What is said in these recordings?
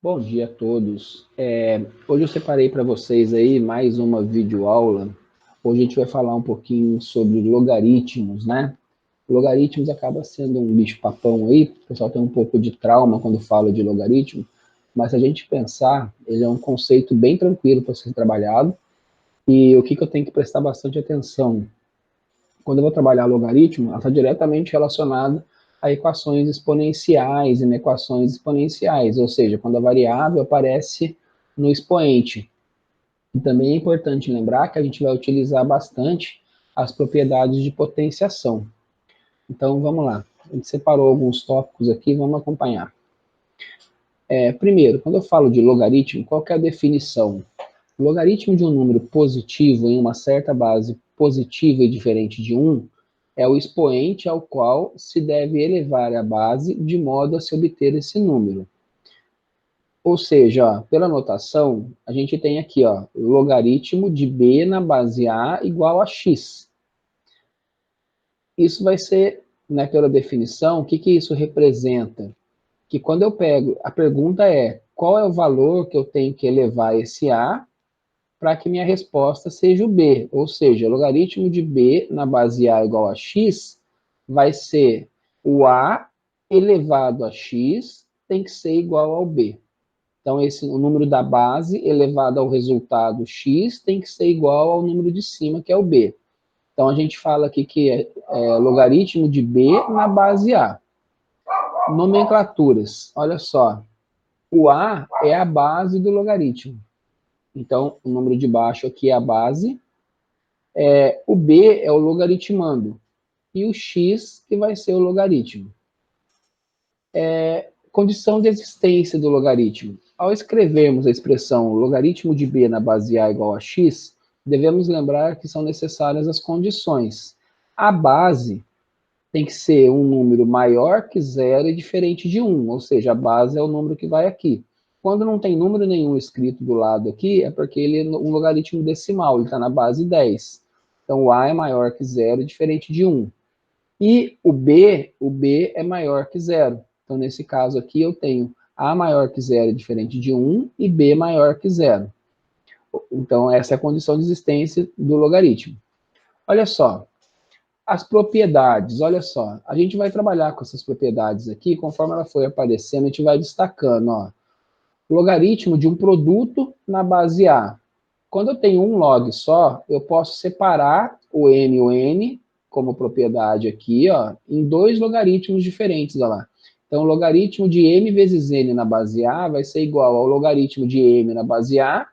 Bom dia a todos. Hoje eu separei para vocês aí mais uma videoaula. Hoje a gente vai falar um pouquinho sobre logaritmos, né? Logaritmos acaba sendo um bicho-papão aí, o pessoal tem um pouco de trauma quando fala de logaritmo, mas se a gente pensar, ele é um conceito bem tranquilo para ser trabalhado, e o que eu tenho que prestar bastante atenção? Quando eu vou trabalhar logaritmo, ela está diretamente relacionada a equações exponenciais e inequações exponenciais, ou seja, quando a variável aparece no expoente. E também é importante lembrar que a gente vai utilizar bastante as propriedades de potenciação. Então, vamos lá. A gente separou alguns tópicos aqui, vamos acompanhar. Primeiro, quando eu falo de logaritmo, qual que é a definição? O logaritmo de um número positivo em uma certa base positiva e diferente de 1 é o expoente ao qual se deve elevar a base de modo a se obter esse número. Ou seja, ó, pela notação, a gente tem aqui, ó, logaritmo de b na base a igual a x. Isso vai ser, né, pela definição, o que isso representa? Que quando eu pego, a pergunta é, qual é o valor que eu tenho que elevar esse a para que minha resposta seja o b, ou seja, logaritmo de b na base a igual a x vai ser o a elevado a x tem que ser igual ao b. Então, o número da base elevado ao resultado x tem que ser igual ao número de cima, que é o b. Então, a gente fala aqui que é logaritmo de b na base a. Nomenclaturas, olha só. O a é a base do logaritmo. Então, o número de baixo aqui é a base. O b é o logaritmando. E o x que vai ser o logaritmo. Condição de existência do logaritmo. Ao escrevermos a expressão logaritmo de b na base a igual a x, devemos lembrar que são necessárias as condições. A base tem que ser um número maior que zero e diferente de 1, ou seja, a base é o número que vai aqui. Quando não tem número nenhum escrito do lado aqui, é porque ele é um logaritmo decimal, ele está na base 10. Então, o a é maior que zero e diferente de 1. E o b é maior que zero. Então, nesse caso aqui, eu tenho a maior que zero diferente de 1 e b maior que zero. Então, essa é a condição de existência do logaritmo. Olha só, as propriedades, olha só, a gente vai trabalhar com essas propriedades aqui, conforme ela for aparecendo, a gente vai destacando, ó. Logaritmo de um produto na base A. Quando eu tenho um log só, eu posso separar o n, como propriedade aqui, ó, em dois logaritmos diferentes, olha lá. Então, o logaritmo de m vezes n na base A vai ser igual ao logaritmo de m na base A,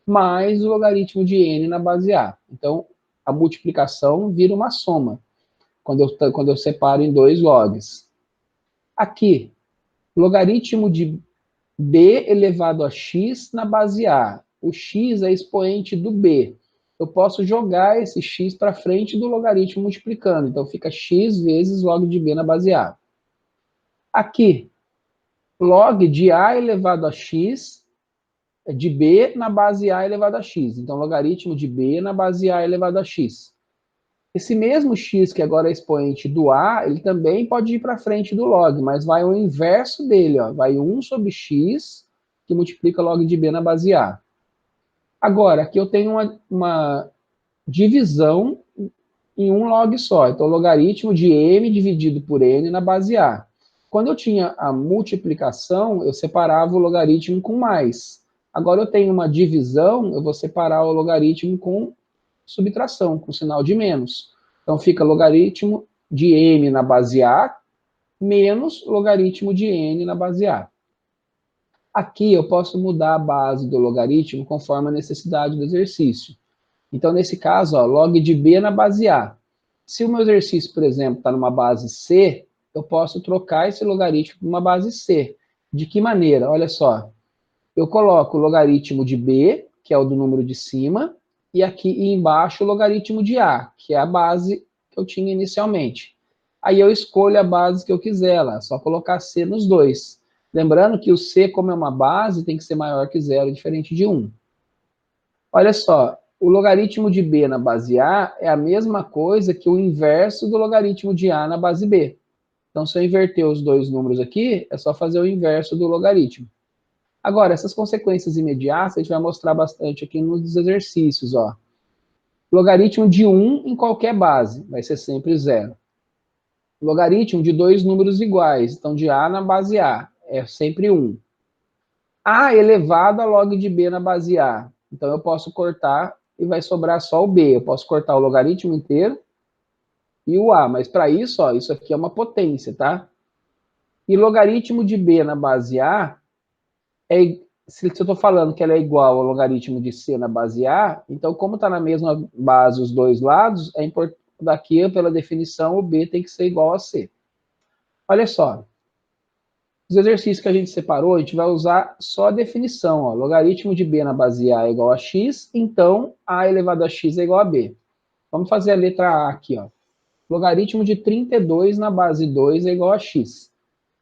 mais o logaritmo de n na base A. Então, a multiplicação vira uma soma, quando eu separo em dois logs. Aqui, logaritmo de b elevado a x na base a. O x é expoente do b. Eu posso jogar esse x para frente do logaritmo multiplicando. Então, fica x vezes log de b na base a. Aqui, log de a elevado a x de b na base a elevado a x. Então, logaritmo de b na base a elevado a x. Esse mesmo x, que agora é expoente do a, ele também pode ir para frente do log, mas vai o inverso dele, ó, vai 1 sobre x, que multiplica log de b na base a. Agora, aqui eu tenho uma divisão em um log só, então logaritmo de m dividido por n na base a. Quando eu tinha a multiplicação, eu separava o logaritmo com mais. Agora eu tenho uma divisão, eu vou separar o logaritmo com subtração, com sinal de menos. Então fica logaritmo de m na base a menos logaritmo de n na base a. Aqui eu posso mudar a base do logaritmo conforme a necessidade do exercício. Então, nesse caso, ó, log de b na base a. Se o meu exercício, por exemplo, está numa base c, eu posso trocar esse logaritmo para uma base c. De que maneira? Olha só. Eu coloco o logaritmo de b, que é o do número de cima, e aqui embaixo o logaritmo de a, que é a base que eu tinha inicialmente. Aí eu escolho a base que eu quiser lá, só colocar c nos dois. Lembrando que o c, como é uma base, tem que ser maior que zero, diferente de 1. Olha só, o logaritmo de b na base a é a mesma coisa que o inverso do logaritmo de a na base b. Então, se eu inverter os dois números aqui, é só fazer o inverso do logaritmo. Agora, essas consequências imediatas a gente vai mostrar bastante aqui nos exercícios, ó. Logaritmo de 1 em qualquer base, vai ser sempre 0. Logaritmo de dois números iguais, então de A na base A, é sempre 1. A elevado a log de B na base A, então eu posso cortar e vai sobrar só o B. Eu posso cortar o logaritmo inteiro e o A, mas para isso, ó, isso aqui é uma potência, tá? E logaritmo de B na base A, se eu estou falando que ela é igual ao logaritmo de C na base A, então como está na mesma base os dois lados, é importante, daqui pela definição o B tem que ser igual a C. Olha só, os exercícios que a gente separou, a gente vai usar só a definição, ó, logaritmo de B na base A é igual a X, então A elevado a X é igual a B. Vamos fazer a letra A aqui, ó. Logaritmo de 32 na base 2 é igual a X.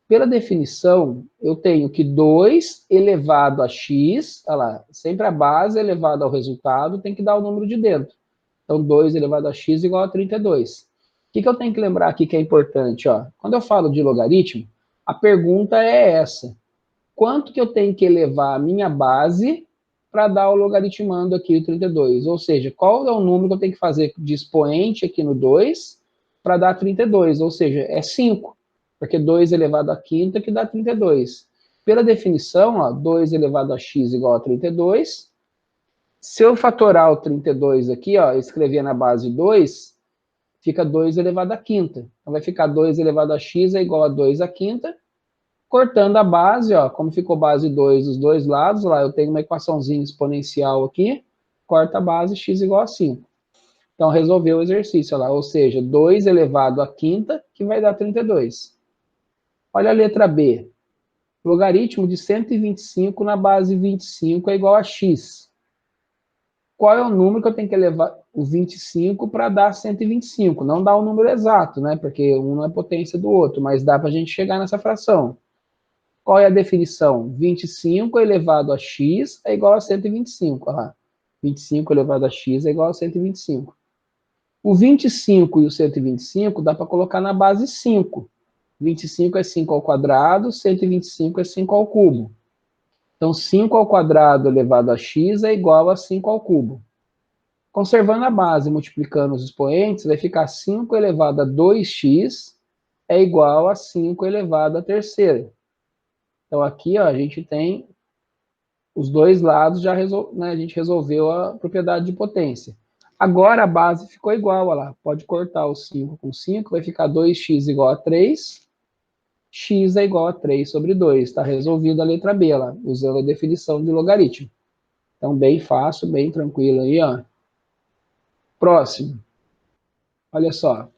Pela definição, eu tenho que 2 elevado a x, olha lá, sempre a base elevada ao resultado tem que dar o número de dentro. Então, 2 elevado a x igual a 32. O que eu tenho que lembrar aqui que é importante? Ó? Quando eu falo de logaritmo, a pergunta é essa. Quanto que eu tenho que elevar a minha base para dar o logaritmando aqui o 32? Ou seja, qual é o número que eu tenho que fazer de expoente aqui no 2 para dar 32? Ou seja, é 5. Porque 2 elevado a quinta que dá 32. Pela definição, ó, 2 elevado a x igual a 32. Se eu fatorar o 32 aqui, ó, escrever na base 2, fica 2 elevado a quinta. Então vai ficar 2 elevado a x é igual a 2 a quinta. Cortando a base, ó, como ficou base 2 dos dois lados, lá eu tenho uma equaçãozinha exponencial aqui, corta a base x igual a 5. Então resolveu o exercício lá, ou seja, 2 elevado a quinta, que vai dar 32. Olha a letra B. Logaritmo de 125 na base 25 é igual a x. Qual é o número que eu tenho que elevar o 25 para dar 125? Não dá o número exato, né? Porque um não é potência do outro, mas dá para a gente chegar nessa fração. Qual é a definição? 25 elevado a x é igual a 125. Olha lá. 25 elevado a x é igual a 125. O 25 e o 125 dá para colocar na base 5. 25 é 5 ao quadrado, 125 é 5 ao cubo. Então, 5 ao quadrado elevado a x é igual a 5 ao cubo. Conservando a base, multiplicando os expoentes, vai ficar 5 elevado a 2x é igual a 5 elevado a terceira. Então, aqui ó, a gente tem os dois lados, né, a gente resolveu a propriedade de potência. Agora a base ficou igual, olha lá. Pode cortar o 5 com 5, vai ficar 2x igual a 3. X é igual a 3 sobre 2. Está resolvida a letra B, lá, usando a definição de logaritmo. Então, bem fácil, bem tranquilo aí, ó. Próximo. Olha só.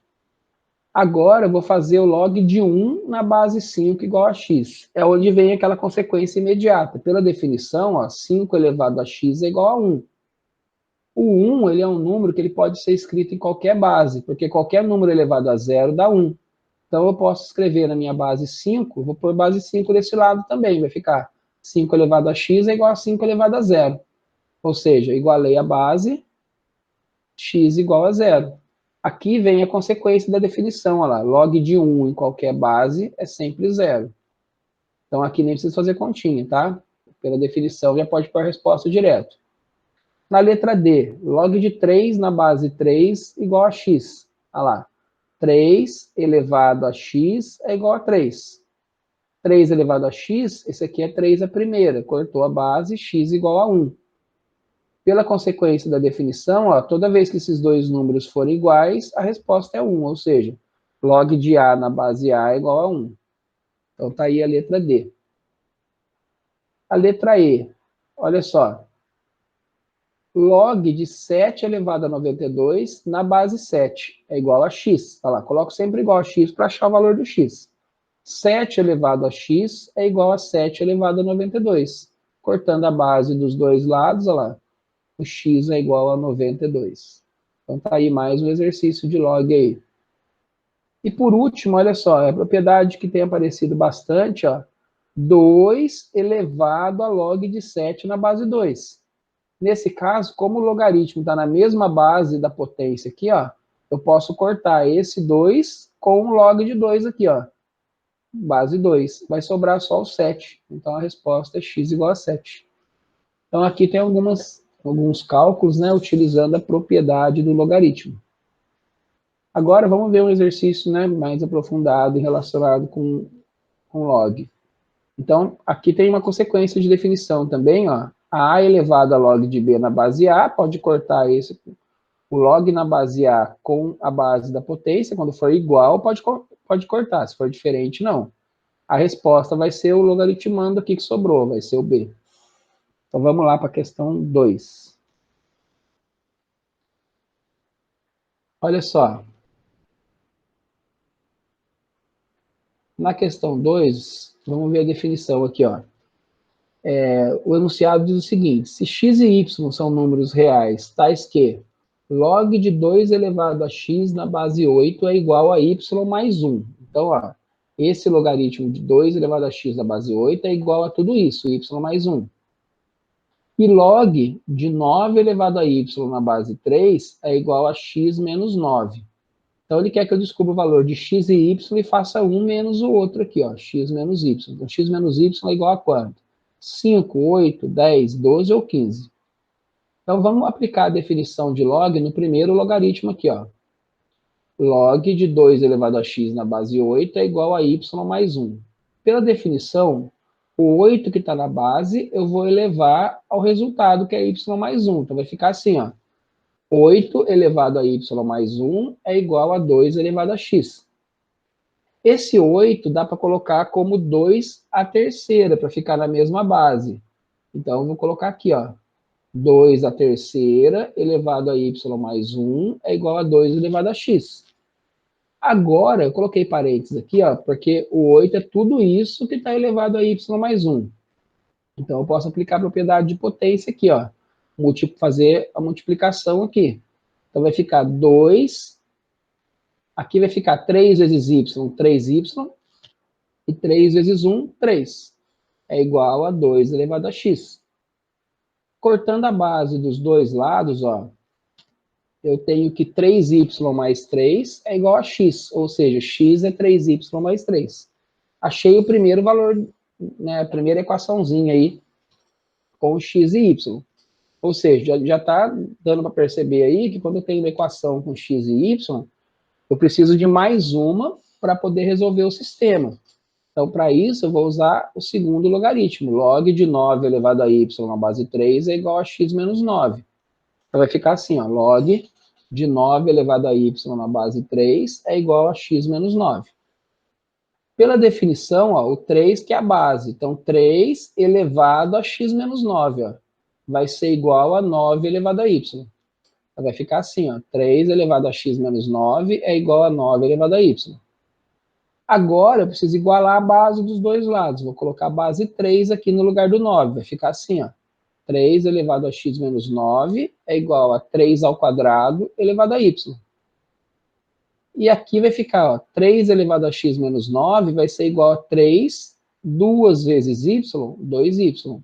Agora eu vou fazer o log de 1 na base 5 igual a x. É onde vem aquela consequência imediata. Pela definição, ó, 5 elevado a x é igual a 1. O 1 ele é um número que ele pode ser escrito em qualquer base, porque qualquer número elevado a 0 dá 1. Então eu posso escrever na minha base 5, vou pôr base 5 desse lado também, vai ficar 5 elevado a x é igual a 5 elevado a 0. Ou seja, igualei a base, x igual a 0. Aqui vem a consequência da definição, olha lá, log de 1 em qualquer base é sempre 0. Então aqui nem precisa fazer continha, tá? Pela definição já pode pôr a resposta direto. Na letra D, log de 3 na base 3 igual a x. Olha lá, 3 elevado a x é igual a 3. 3 elevado a x, esse aqui é 3 a primeira, cortou a base, x igual a 1. Pela consequência da definição, ó, toda vez que esses dois números forem iguais, a resposta é 1, ou seja, log de A na base A é igual a 1. Então tá aí a letra D. A letra E, olha só. Log de 7 elevado a 92 na base 7 é igual a x. Olha lá, coloco sempre igual a x para achar o valor do x. 7 elevado a x é igual a 7 elevado a 92. Cortando a base dos dois lados, olha lá, o x é igual a 92. Então tá aí mais um exercício de log aí. E por último, olha só, é a propriedade que tem aparecido bastante, ó, 2 elevado a log de 7 na base 2. Nesse caso, como o logaritmo está na mesma base da potência aqui, ó, eu posso cortar esse 2 com um log de 2 aqui, ó. base 2. Vai sobrar só o 7. Então, a resposta é x igual a 7. Então, aqui tem alguns cálculos, né, utilizando a propriedade do logaritmo. Agora, vamos ver um exercício, né, mais aprofundado e relacionado com log. Então, aqui tem uma consequência de definição também, ó. A elevado a log de b na base a, pode cortar o log na base a com a base da potência, quando for igual, pode cortar, se for diferente, não. A resposta vai ser o logaritmando aqui que sobrou, vai ser o b. Então, vamos lá para a questão 2. Olha só. Na questão 2, vamos ver a definição aqui, ó. O enunciado diz o seguinte: se x e y são números reais, tais que log de 2 elevado a x na base 8 é igual a y mais 1. Então, ó, esse logaritmo de 2 elevado a x na base 8 é igual a tudo isso, y mais 1. E log de 9 elevado a y na base 3 é igual a x menos 9. Então, ele quer que eu descubra o valor de x e y e faça um menos o outro aqui, ó, x menos y. Então, x menos y é igual a quanto? 5, 8, 10, 12 ou 15. Então, vamos aplicar a definição de log no primeiro logaritmo aqui, ó. Log de 2 elevado a x na base 8 é igual a y mais 1. Pela definição, o 8 que está na base, eu vou elevar ao resultado, que é y mais 1. Então, vai ficar assim, ó. 8 elevado a y mais 1 é igual a 2 elevado a x. Esse 8 dá para colocar como 2 à terceira, para ficar na mesma base. Então, eu vou colocar aqui, ó. 2 à terceira elevado a y mais 1 é igual a 2 elevado a x. Agora, eu coloquei parênteses aqui, ó, porque o 8 é tudo isso que está elevado a y mais 1. Então, eu posso aplicar a propriedade de potência aqui, ó. Fazer a multiplicação aqui. Então, vai ficar 2, aqui vai ficar 3 vezes y, 3y, e 3 vezes 1, 3. É igual a 2 elevado a x. Cortando a base dos dois lados, ó, eu tenho que 3y mais 3 é igual a x, ou seja, x é 3y mais 3. Achei o primeiro valor, né, a primeira equaçãozinha aí, com x e y. Ou seja, já está dando para perceber aí que quando eu tenho uma equação com x e y, eu preciso de mais uma para poder resolver o sistema. Então, para isso, eu vou usar o segundo logaritmo. Log de 9 elevado a y na base 3 é igual a x menos 9. Então, vai ficar assim, ó, log de 9 elevado a y na base 3 é igual a x menos 9. Pela definição, ó, o 3 que é a base. Então, 3 elevado a x menos 9, ó, vai ser igual a 9 elevado a y. Então, vai ficar assim, ó, 3 elevado a x menos 9 é igual a 9 elevado a y. Agora, eu preciso igualar a base dos dois lados. Vou colocar a base 3 aqui no lugar do 9. Vai ficar assim, ó. 3 elevado a x menos 9 é igual a 3 ao quadrado elevado a y. E aqui vai ficar, ó, 3 elevado a x menos 9 vai ser igual a 3, 2 vezes y, 2y.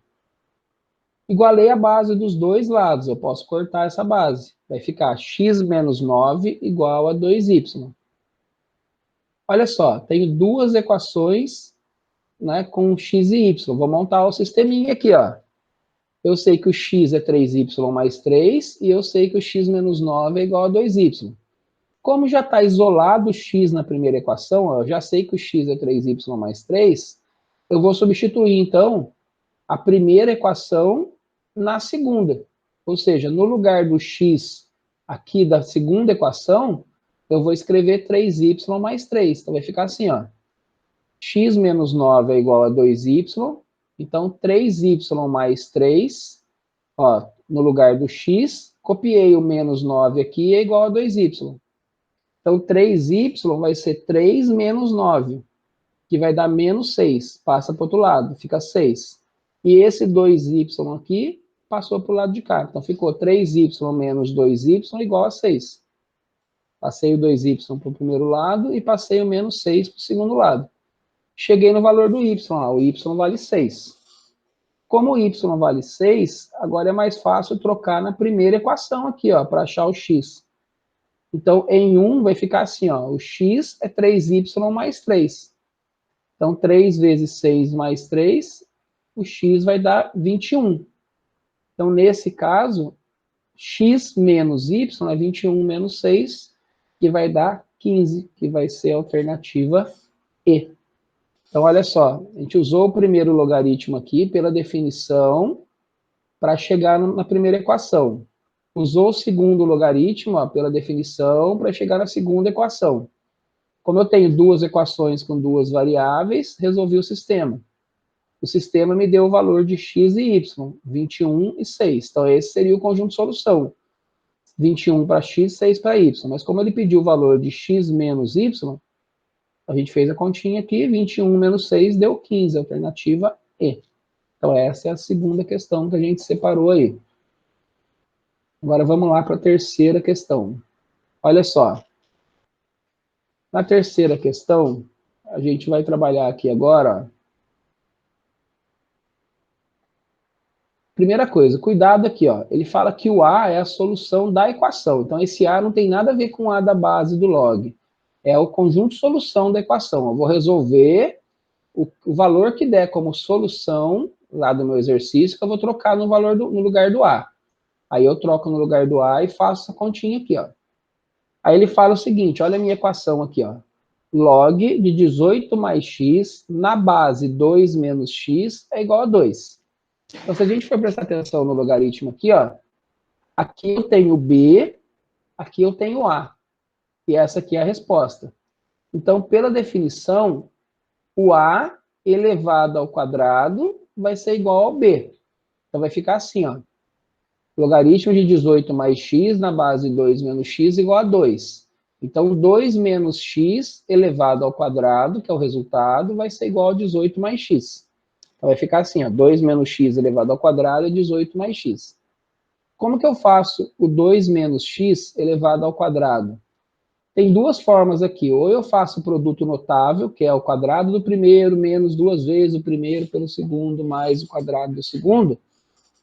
Igualei a base dos dois lados. Eu posso cortar essa base. Vai ficar x menos 9 igual a 2y. Olha só, tenho duas equações, né, com x e y. Vou montar o sisteminha aqui, ó. Eu sei que o x é 3y mais 3, e eu sei que o x menos 9 é igual a 2y. Como já está isolado o x na primeira equação, ó, eu já sei que o x é 3y mais 3, eu vou substituir, então, a primeira equação na segunda. Ou seja, no lugar do x aqui da segunda equação, eu vou escrever 3y mais 3. Então, vai ficar assim, ó. X menos 9 é igual a 2y. Então, 3y mais 3, ó, no lugar do x, copiei o menos 9 aqui, é igual a 2y. Então, 3y vai ser 3 menos 9, que vai dar menos 6. Passa para o outro lado, fica 6. E esse 2y aqui passou para o lado de cá. Então, ficou 3y menos 2y igual a 6. Passei o 2y para o primeiro lado e passei o menos 6 para o segundo lado. Cheguei no valor do y, ó, o y vale 6. Como o y vale 6, agora é mais fácil trocar na primeira equação aqui, ó, para achar o x. Então, em 1 vai ficar assim, ó, o x é 3y mais 3. Então, 3 vezes 6 mais 3, o x vai dar 21. Então, nesse caso, x menos y é 21 menos 6, que vai dar 15, que vai ser a alternativa E. Então, olha só, a gente usou o primeiro logaritmo aqui pela definição para chegar na primeira equação. Usou o segundo logaritmo pela definição para chegar na segunda equação. Como eu tenho duas equações com duas variáveis, resolvi o sistema. O sistema me deu o valor de x e y, 21 e 6. Então, esse seria o conjunto de solução. 21 para x, 6 para y. Mas como ele pediu o valor de x menos y, a gente fez a continha aqui, 21 menos 6 deu 15, alternativa E. Então, essa é a segunda questão que a gente separou aí. Agora, vamos lá para a terceira questão. Olha só. Na terceira questão, a gente vai trabalhar aqui agora, ó. Primeira coisa, cuidado aqui, ó. Ele fala que o A é a solução da equação. Então, esse A não tem nada a ver com o A da base do log. É o conjunto de solução da equação. Eu vou resolver o valor que der como solução lá do meu exercício, que eu vou trocar no lugar do A. Aí eu troco no lugar do A e faço essa continha aqui, ó. Aí ele fala o seguinte, olha a minha equação aqui, ó. Log de 18 mais x na base 2 menos x é igual a 2. Então, se a gente for prestar atenção no logaritmo aqui, ó, aqui eu tenho B, aqui eu tenho A. E essa aqui é a resposta. Então, pela definição, o A elevado ao quadrado vai ser igual ao B. Então, vai ficar assim, ó. Logaritmo de 18 mais x na base 2 menos x igual a 2. Então, 2 menos x elevado ao quadrado, que é o resultado, vai ser igual a 18 mais x. Então, vai ficar assim, ó, 2 menos x elevado ao quadrado é 18 mais x. Como que eu faço o 2 menos x elevado ao quadrado? Tem duas formas aqui. Ou eu faço o produto notável, que é o quadrado do primeiro, menos duas vezes o primeiro pelo segundo, mais o quadrado do segundo.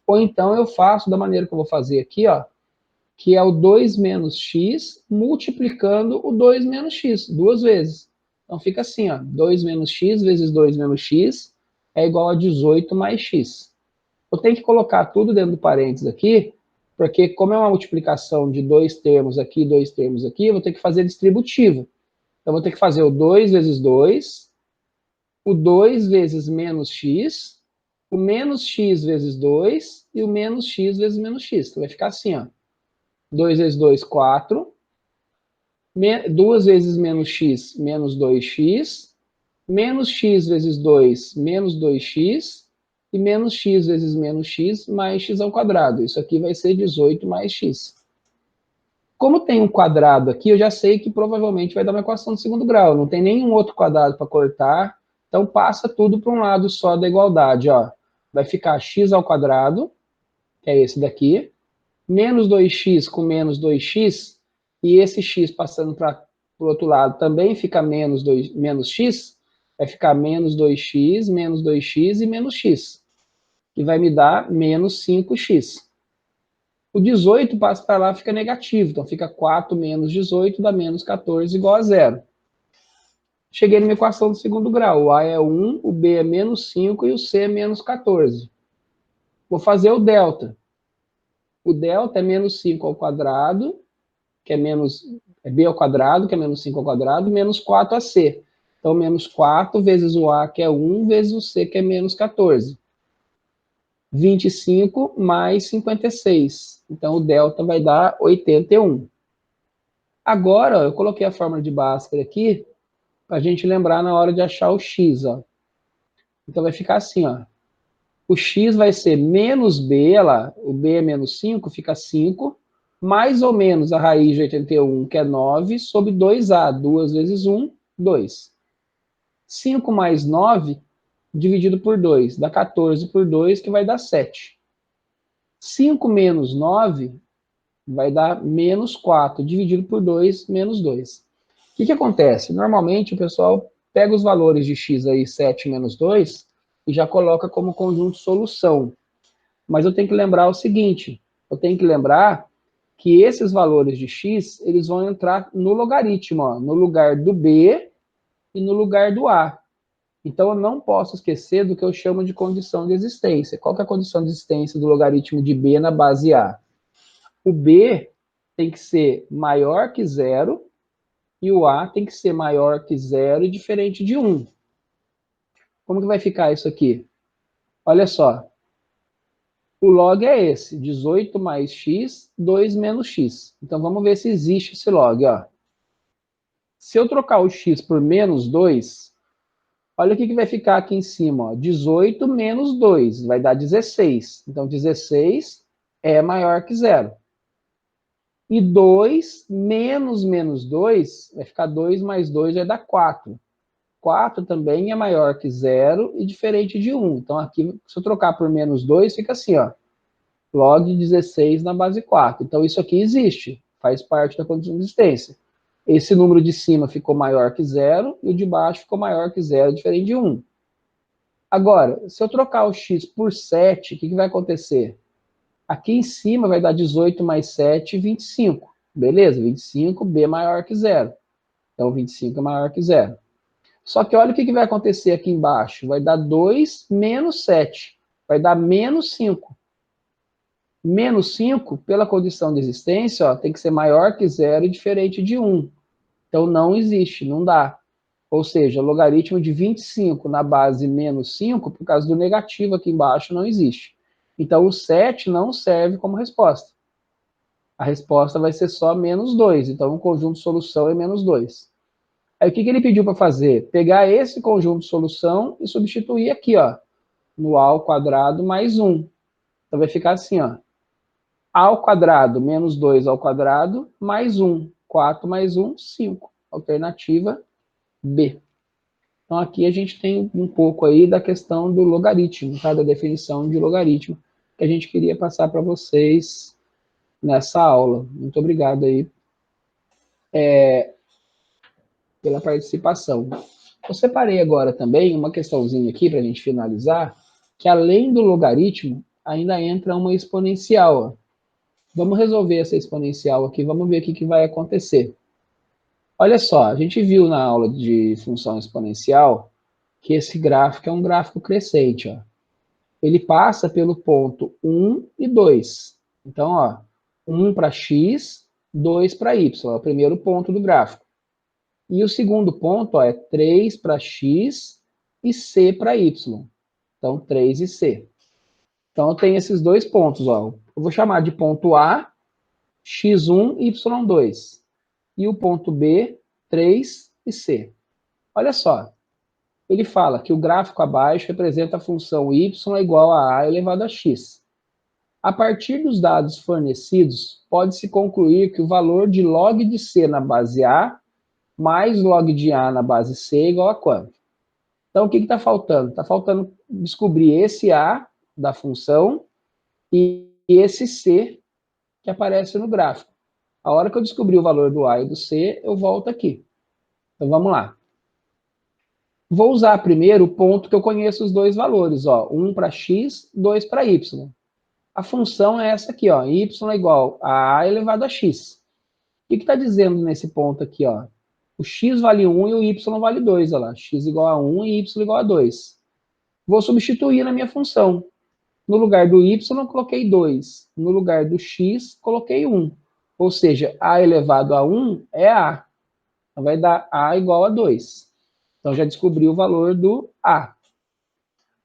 Ou então eu faço da maneira que eu vou fazer aqui, ó, que é o 2 menos x multiplicando o 2 menos x, duas vezes. Então fica assim, ó, 2 menos x vezes 2 menos x é igual a 18 mais x. Eu tenho que colocar tudo dentro do parênteses aqui, porque como é uma multiplicação de dois termos aqui, eu vou ter que fazer distributivo. Então, eu vou ter que fazer o 2 vezes 2, o 2 vezes menos x, o menos x vezes 2 e o menos x vezes menos x. Então, vai ficar assim, ó. 2 vezes 2, 4. 2 vezes menos x, menos 2x. Menos x vezes 2, menos 2x. E menos x vezes menos x, mais x ao quadrado. Isso aqui vai ser 18 mais x. Como tem um quadrado aqui, eu já sei que provavelmente vai dar uma equação de segundo grau. Não tem nenhum outro quadrado para cortar. Então, passa tudo para um lado só da igualdade, ó. Vai ficar x ao quadrado, que é esse daqui, menos 2x com menos 2x, e esse x passando para o outro lado também fica menos x, vai ficar menos 2x e menos x, que vai me dar menos 5x. O 18 passa para lá, fica negativo, então fica 4 menos 18 dá menos 14 igual a zero. Cheguei numa equação do segundo grau, o A é 1, o B é menos 5 e o C é menos 14. Vou fazer o delta. O delta é menos 5 ao quadrado, que é B ao quadrado, que é menos 5 ao quadrado, menos 4AC. Então, menos 4 vezes o A, que é 1, vezes o C, que é menos 14. 25 mais 56. Então, o delta vai dar 81. Agora, ó, eu coloquei a fórmula de Bhaskara aqui, para a gente lembrar na hora de achar o x. Ó. Então, vai ficar assim, ó. O x vai ser menos b, olha lá, o b é menos 5, fica 5, mais ou menos a raiz de 81, que é 9, sobre 2a, 2 vezes 1, 2. 5 mais 9, dividido por 2, dá 14 por 2, que vai dar 7. 5 menos 9 vai dar menos 4, dividido por 2, menos 2. O que acontece? Normalmente o pessoal pega os valores de x aí, 7 menos 2, e já coloca como conjunto solução. Mas eu tenho que lembrar o seguinte, eu tenho que lembrar que esses valores de x, eles vão entrar no logaritmo, ó, no lugar do b e no lugar do a. Então, eu não posso esquecer do que eu chamo de condição de existência. Qual que é a condição de existência do logaritmo de b na base A? O b tem que ser maior que zero e o a tem que ser maior que zero e diferente de 1. Como que vai ficar isso aqui? Olha só, o log é esse, 18 mais x, 2 menos x. Então, vamos ver se existe esse log. Ó. Se eu trocar o x por menos 2, olha o que vai ficar aqui em cima. Ó. 18 menos 2 vai dar 16. Então, 16 é maior que zero. E 2 menos 2 vai ficar 2 mais 2 vai dar 4. 4 também é maior que zero e diferente de 1. Então, aqui, se eu trocar por menos 2, fica assim, ó. Log 16 na base 4. Então, isso aqui existe, faz parte da condição de existência. Esse número de cima ficou maior que zero e o de baixo ficou maior que zero, diferente de 1. Agora, se eu trocar o x por 7, o que vai acontecer? Aqui em cima vai dar 18 mais 7, 25. Beleza? 25, b maior que zero. Então, 25 é maior que zero. Só que olha o que vai acontecer aqui embaixo. Vai dar 2 menos 7. Vai dar menos 5. Menos 5, pela condição de existência, ó, tem que ser maior que zero e diferente de 1. Então, não existe, não dá. Ou seja, o logaritmo de 25 na base menos 5, por causa do negativo aqui embaixo, não existe. Então, o 7 não serve como resposta. A resposta vai ser só menos 2. Então, o conjunto de solução é menos 2. Aí, o que ele pediu para fazer? Pegar esse conjunto de solução e substituir aqui, ó, no a ao quadrado mais 1. Então, vai ficar assim, ó. A ao quadrado menos 2 ao quadrado mais 1. 4 mais 1, 5. Alternativa B. Então, aqui a gente tem um pouco aí da questão do logaritmo, tá? Da definição de logaritmo, que a gente queria passar para vocês nessa aula. Muito obrigado aí pela participação. Eu separei agora também uma questãozinha aqui para a gente finalizar, que além do logaritmo, ainda entra uma exponencial. Ó. Vamos resolver essa exponencial aqui, vamos ver o que vai acontecer. Olha só, a gente viu na aula de função exponencial que esse gráfico é um gráfico crescente. Ó. Ele passa pelo ponto 1 e 2. Então, ó, 1 para x, 2 para y, é o primeiro ponto do gráfico. E o segundo ponto ó, é 3 para x e c para y. Então, 3 e c. Então, eu tenho esses dois pontos. Ó. Eu vou chamar de ponto A, x1 e y2. E o ponto B, 3 e c. Olha só, ele fala que o gráfico abaixo representa a função y é igual a elevado a x. A partir dos dados fornecidos, pode-se concluir que o valor de log de c na base A mais log de A na base C é igual a quanto? Então, o que está faltando? Está faltando descobrir esse A da função e esse C que aparece no gráfico. A hora que eu descobrir o valor do A e do C, eu volto aqui. Então, vamos lá. Vou usar primeiro o ponto que eu conheço os dois valores, ó, 1 para x, 2 para y. A função é essa aqui, ó, y é igual a elevado a x. O que está dizendo nesse ponto aqui, ó? O x vale 1 e o y vale 2, olha lá. X igual a 1 e y igual a 2. Vou substituir na minha função. No lugar do y, eu coloquei 2. No lugar do x, coloquei 1. Ou seja, a elevado a 1 é a. Então, vai dar a igual a 2. Então, já descobri o valor do a.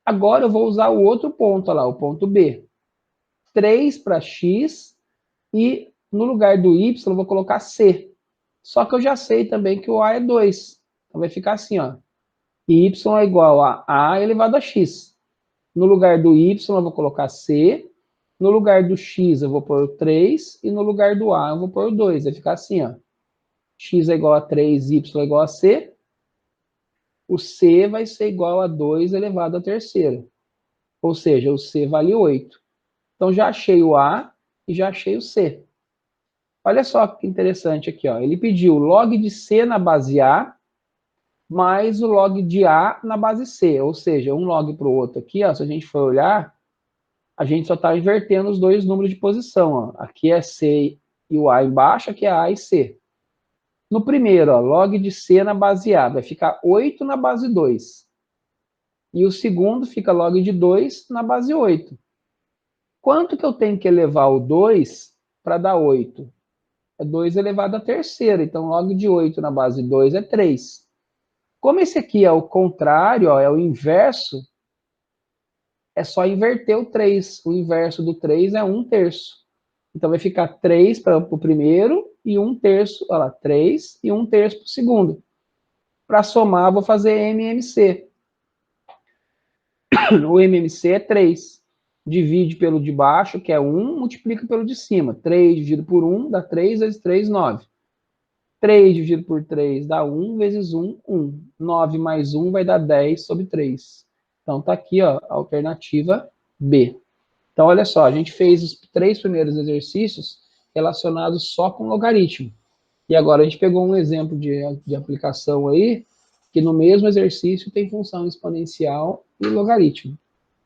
Agora, eu vou usar o outro ponto, olha lá, o ponto b. 3 para x e no lugar do y, eu vou colocar c. Só que eu já sei também que o a é 2. Então, vai ficar assim, ó. Y é igual a elevado a x. No lugar do y, eu vou colocar c. No lugar do x, eu vou pôr 3. E no lugar do a, eu vou pôr 2. Vai ficar assim, ó. X é igual a 3, y é igual a c. O c vai ser igual a 2 elevado a terceira. Ou seja, o c vale 8. Então, já achei o a e já achei o c. Olha só que interessante aqui, ó. Ele pediu log de c na base A mais o log de A na base C. Ou seja, um log para o outro aqui, ó, se a gente for olhar, a gente só está invertendo os dois números de posição. Ó. Aqui é C e o A embaixo, aqui é A e C. No primeiro, ó, log de C na base A, vai ficar 8 na base 2. E o segundo fica log de 2 na base 8. Quanto que eu tenho que elevar o 2 para dar 8? É 2 elevado à terceira. Então, log de 8 na base 2 é 3. Como esse aqui é o contrário, ó, é o inverso, é só inverter o 3. O inverso do 3 é 1/3. Então, vai ficar 3 para o primeiro e 1/3, olha lá, 3 e 1/3 para o segundo. Para somar, vou fazer MMC. O MMC é 3. Divide pelo de baixo, que é 1, multiplica pelo de cima. 3 dividido por 1 dá 3 vezes 3, 9. 3 dividido por 3 dá 1 vezes 1, 1. 9 mais 1 vai dar 10 sobre 3. Então, está aqui, ó, a alternativa B. Então, olha só, a gente fez os 3 primeiros exercícios relacionados só com logaritmo. E agora a gente pegou um exemplo de aplicação aí, que no mesmo exercício tem função exponencial e logaritmo.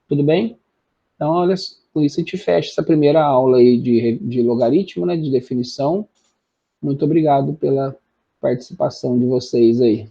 Tudo bem? Então, olha, com isso a gente fecha essa primeira aula aí de logaritmo, né, de definição. Muito obrigado pela participação de vocês aí.